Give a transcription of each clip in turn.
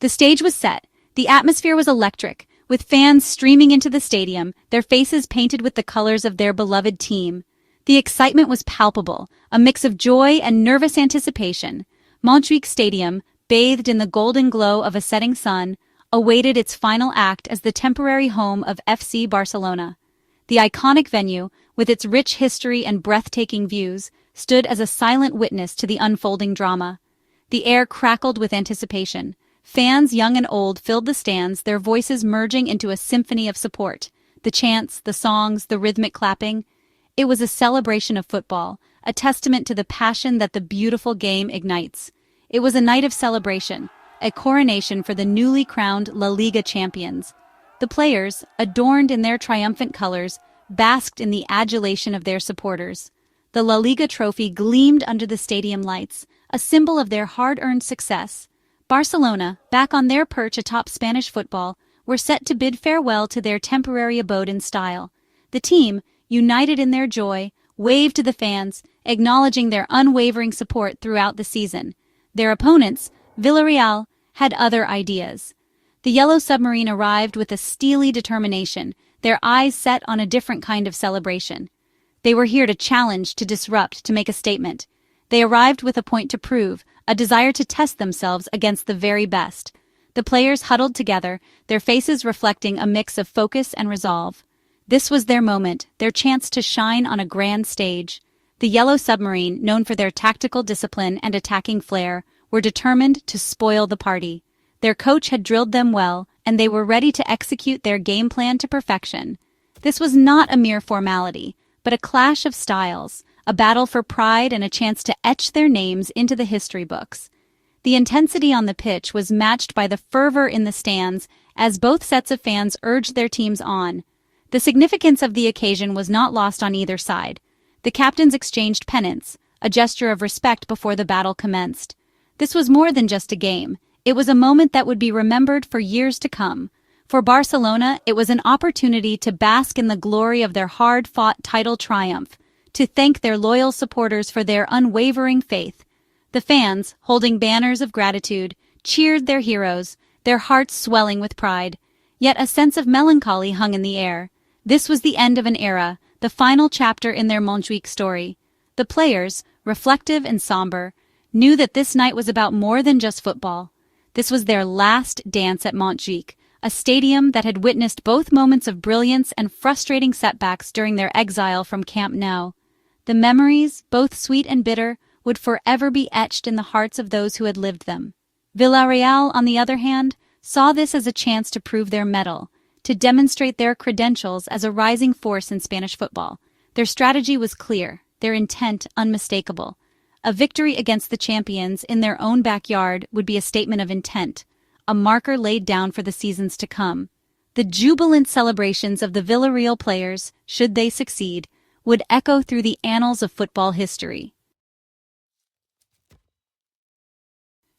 The stage was set. The atmosphere was electric, with fans streaming into the stadium, their faces painted with the colors of their beloved team. The excitement was palpable, a mix of joy and nervous anticipation. Montjuic Stadium, bathed in the golden glow of a setting sun, awaited its final act as the temporary home of FC Barcelona. The iconic venue, with its rich history and breathtaking views, stood as a silent witness to the unfolding drama. The air crackled with anticipation. Fans young and old filled the stands, their voices merging into a symphony of support. The chants, the songs, the rhythmic clapping. It was a celebration of football, a testament to the passion that the beautiful game ignites. It was a night of celebration, a coronation for the newly crowned LaLiga champions. The players, adorned in their triumphant colors, basked in the adulation of their supporters. The La Liga trophy gleamed under the stadium lights, a symbol of their hard-earned success. Barcelona, back on their perch atop Spanish football, were set to bid farewell to their temporary abode in style. The team, united in their joy, waved to the fans, acknowledging their unwavering support throughout the season. Their opponents, Villarreal, had other ideas. The Yellow Submarine arrived with a steely determination, their eyes set on a different kind of celebration. They were here to challenge, to disrupt, to make a statement. They arrived with a point to prove, a desire to test themselves against the very best. The players huddled together, their faces reflecting a mix of focus and resolve. This was their moment, their chance to shine on a grand stage. The Yellow Submarine, known for their tactical discipline and attacking flair, were determined to spoil the party. Their coach had drilled them well, and they were ready to execute their game plan to perfection. This was not a mere formality, but a clash of styles, a battle for pride and a chance to etch their names into the history books. The intensity on the pitch was matched by the fervor in the stands as both sets of fans urged their teams on. The significance of the occasion was not lost on either side. The captains exchanged pennants, a gesture of respect before the battle commenced. This was more than just a game. It was a moment that would be remembered for years to come. For Barcelona, it was an opportunity to bask in the glory of their hard-fought title triumph, to thank their loyal supporters for their unwavering faith. The fans, holding banners of gratitude, cheered their heroes, their hearts swelling with pride. Yet a sense of melancholy hung in the air. This was the end of an era, the final chapter in their Montjuic story. The players, reflective and somber, knew that this night was about more than just football. This was their last dance at Montjuic, a stadium that had witnessed both moments of brilliance and frustrating setbacks during their exile from Camp Nou. The memories, both sweet and bitter, would forever be etched in the hearts of those who had lived them. Villarreal, on the other hand, saw this as a chance to prove their mettle, to demonstrate their credentials as a rising force in Spanish football. Their strategy was clear, their intent unmistakable. A victory against the champions in their own backyard would be a statement of intent, a marker laid down for the seasons to come. The jubilant celebrations of the Villarreal players, should they succeed, would echo through the annals of football history.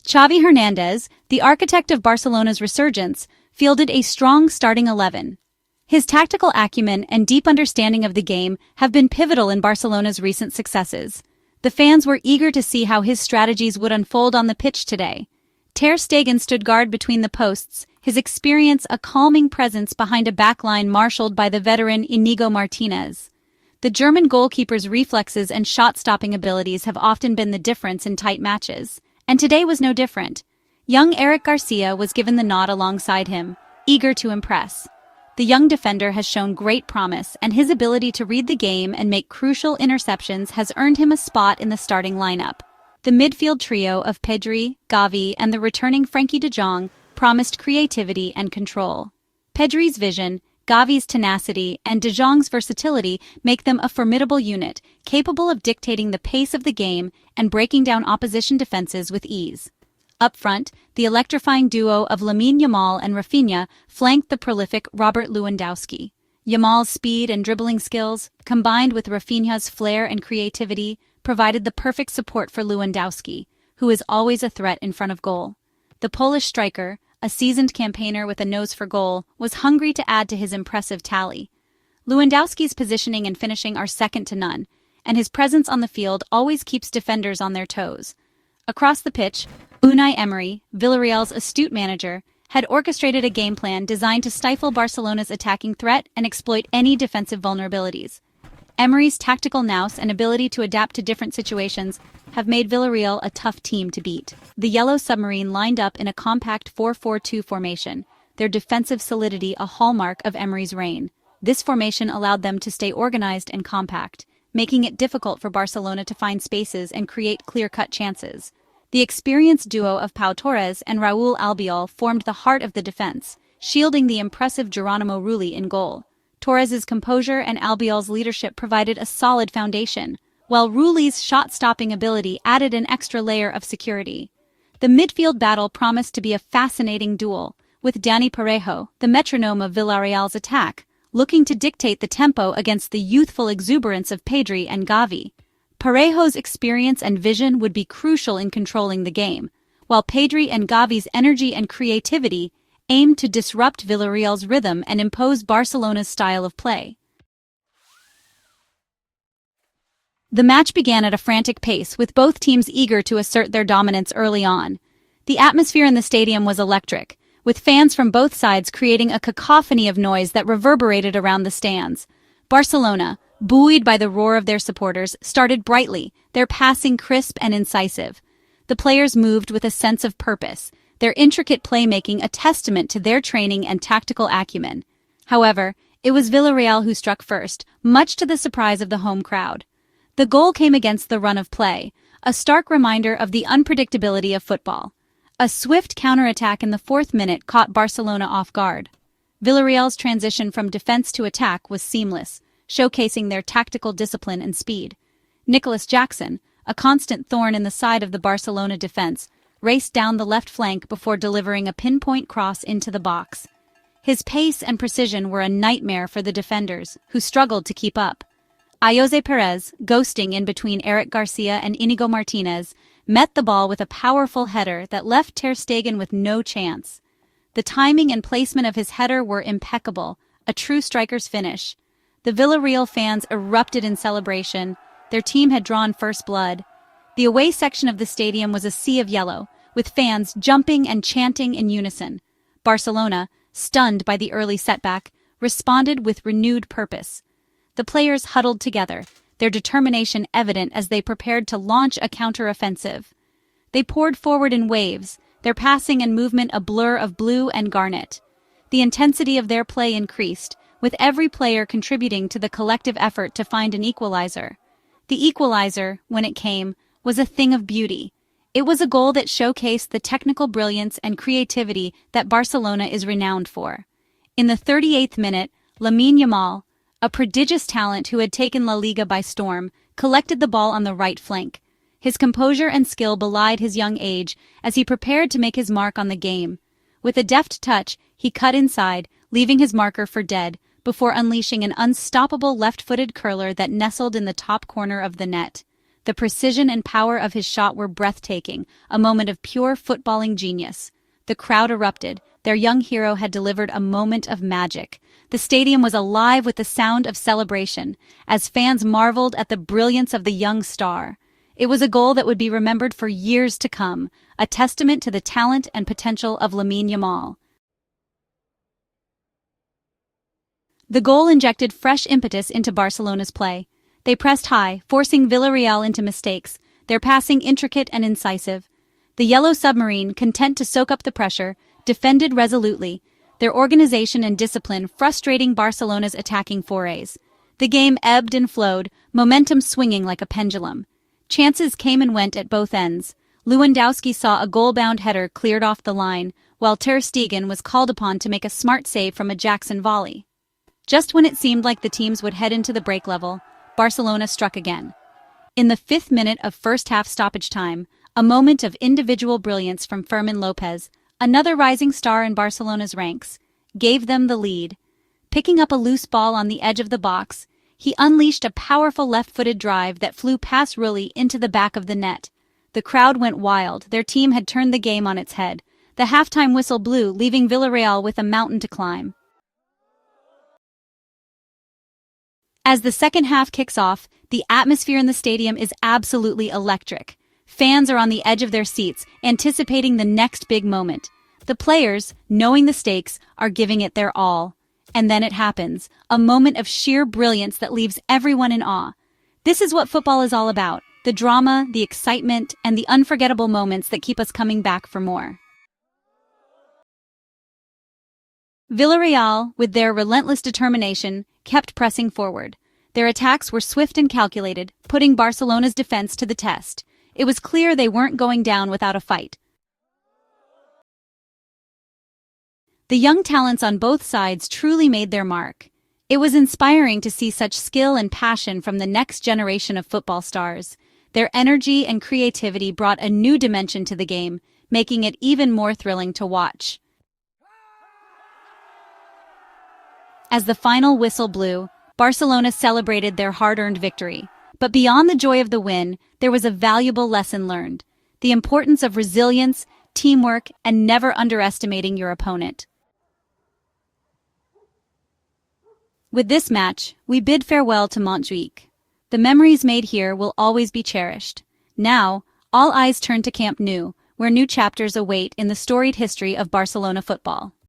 Xavi Hernandez, the architect of Barcelona's resurgence, fielded a strong starting 11. His tactical acumen and deep understanding of the game have been pivotal in Barcelona's recent successes. The fans were eager to see how his strategies would unfold on the pitch today. Ter Stegen stood guard between the posts, his experience a calming presence behind a backline marshaled by the veteran Inigo Martinez. The German goalkeeper's reflexes and shot-stopping abilities have often been the difference in tight matches, and today was no different. Young Eric Garcia was given the nod alongside him, eager to impress. The young defender has shown great promise, and his ability to read the game and make crucial interceptions has earned him a spot in the starting lineup. The midfield trio of Pedri, Gavi, and the returning Frenkie de Jong promised creativity and control. Pedri's vision, Gavi's tenacity, and de Jong's versatility make them a formidable unit, capable of dictating the pace of the game and breaking down opposition defenses with ease. Up front, the electrifying duo of Lamine Yamal and Rafinha flanked the prolific Robert Lewandowski. Yamal's speed and dribbling skills, combined with Rafinha's flair and creativity, provided the perfect support for Lewandowski, who is always a threat in front of goal. The Polish striker, a seasoned campaigner with a nose for goal, was hungry to add to his impressive tally. Lewandowski's positioning and finishing are second to none, and his presence on the field always keeps defenders on their toes. Across the pitch, Unai Emery, Villarreal's astute manager, had orchestrated a game plan designed to stifle Barcelona's attacking threat and exploit any defensive vulnerabilities. Emery's tactical nous and ability to adapt to different situations have made Villarreal a tough team to beat. The Yellow Submarine lined up in a compact 4-4-2 formation, their defensive solidity a hallmark of Emery's reign. This formation allowed them to stay organized and compact, making it difficult for Barcelona to find spaces and create clear-cut chances. The experienced duo of Pau Torres and Raúl Albiol formed the heart of the defense, shielding the impressive Geronimo Rulli in goal. Torres's composure and Albiol's leadership provided a solid foundation, while Rulli's shot-stopping ability added an extra layer of security. The midfield battle promised to be a fascinating duel, with Dani Parejo, the metronome of Villarreal's attack, looking to dictate the tempo against the youthful exuberance of Pedri and Gavi. Parejo's experience and vision would be crucial in controlling the game, while Pedri and Gavi's energy and creativity aimed to disrupt Villarreal's rhythm and impose Barcelona's style of play. The match began at a frantic pace, with both teams eager to assert their dominance early on. The atmosphere in the stadium was electric, with fans from both sides creating a cacophony of noise that reverberated around the stands. Barcelona, buoyed by the roar of their supporters, started brightly, their passing crisp and incisive. The players moved with a sense of purpose, their intricate playmaking a testament to their training and tactical acumen. However, it was Villarreal who struck first, much to the surprise of the home crowd. The goal came against the run of play, a stark reminder of the unpredictability of football. A swift counterattack in the 4th minute caught Barcelona off guard. Villarreal's transition from defense to attack was seamless, showcasing their tactical discipline and speed. Nicolas Jackson, a constant thorn in the side of the Barcelona defense, raced down the left flank before delivering a pinpoint cross into the box. His pace and precision were a nightmare for the defenders, who struggled to keep up. Ayoze Perez, ghosting in between Eric Garcia and Inigo Martinez, met the ball with a powerful header that left Ter Stegen with no chance. The timing and placement of his header were impeccable, a true striker's finish. The Villarreal fans erupted in celebration. Their team had drawn first blood. The away section of the stadium was a sea of yellow, with fans jumping and chanting in unison. Barcelona, stunned by the early setback, responded with renewed purpose. The players huddled together, their determination evident as they prepared to launch a counter-offensive. They poured forward in waves, their passing and movement a blur of blue and garnet. The intensity of their play increased, with every player contributing to the collective effort to find an equalizer. The equalizer, when it came, was a thing of beauty. It was a goal that showcased the technical brilliance and creativity that Barcelona is renowned for. In the 38th minute, Lamine Yamal, a prodigious talent who had taken LaLiga by storm, collected the ball on the right flank. His composure and skill belied his young age as he prepared to make his mark on the game. With a deft touch, he cut inside, leaving his marker for dead, before unleashing an unstoppable left-footed curler that nestled in the top corner of the net. The precision and power of his shot were breathtaking, a moment of pure footballing genius. The crowd erupted. Their young hero had delivered a moment of magic. The stadium was alive with the sound of celebration, as fans marveled at the brilliance of the young star. It was a goal that would be remembered for years to come, a testament to the talent and potential of Lamine Yamal. The goal injected fresh impetus into Barcelona's play. They pressed high, forcing Villarreal into mistakes, their passing intricate and incisive. The Yellow Submarine, content to soak up the pressure, defended resolutely, their organization and discipline frustrating Barcelona's attacking forays. The game ebbed and flowed, momentum swinging like a pendulum. Chances came and went at both ends. Lewandowski saw a goal-bound header cleared off the line, while Ter Stegen was called upon to make a smart save from a Jackson volley. Just when it seemed like the teams would head into the break level, Barcelona struck again. In the 5th minute of first-half stoppage time, a moment of individual brilliance from Fermin Lopez, another rising star in Barcelona's ranks, gave them the lead. Picking up a loose ball on the edge of the box, he unleashed a powerful left-footed drive that flew past Rulli into the back of the net. The crowd went wild. Their team had turned the game on its head. The halftime whistle blew, leaving Villarreal with a mountain to climb. As the second half kicks off, the atmosphere in the stadium is absolutely electric. Fans are on the edge of their seats, anticipating the next big moment. The players, knowing the stakes, are giving it their all. And then it happens, a moment of sheer brilliance that leaves everyone in awe. This is what football is all about, the drama, the excitement, and the unforgettable moments that keep us coming back for more. Villarreal, with their relentless determination, kept pressing forward. Their attacks were swift and calculated, putting Barcelona's defense to the test. It was clear they weren't going down without a fight. The young talents on both sides truly made their mark. It was inspiring to see such skill and passion from the next generation of football stars. Their energy and creativity brought a new dimension to the game, making it even more thrilling to watch. As the final whistle blew, Barcelona celebrated their hard-earned victory. But beyond the joy of the win, there was a valuable lesson learned: the importance of resilience, teamwork, and never underestimating your opponent. With this match, we bid farewell to Montjuic. The memories made here will always be cherished. Now, all eyes turn to Camp Nou, where new chapters await in the storied history of Barcelona football.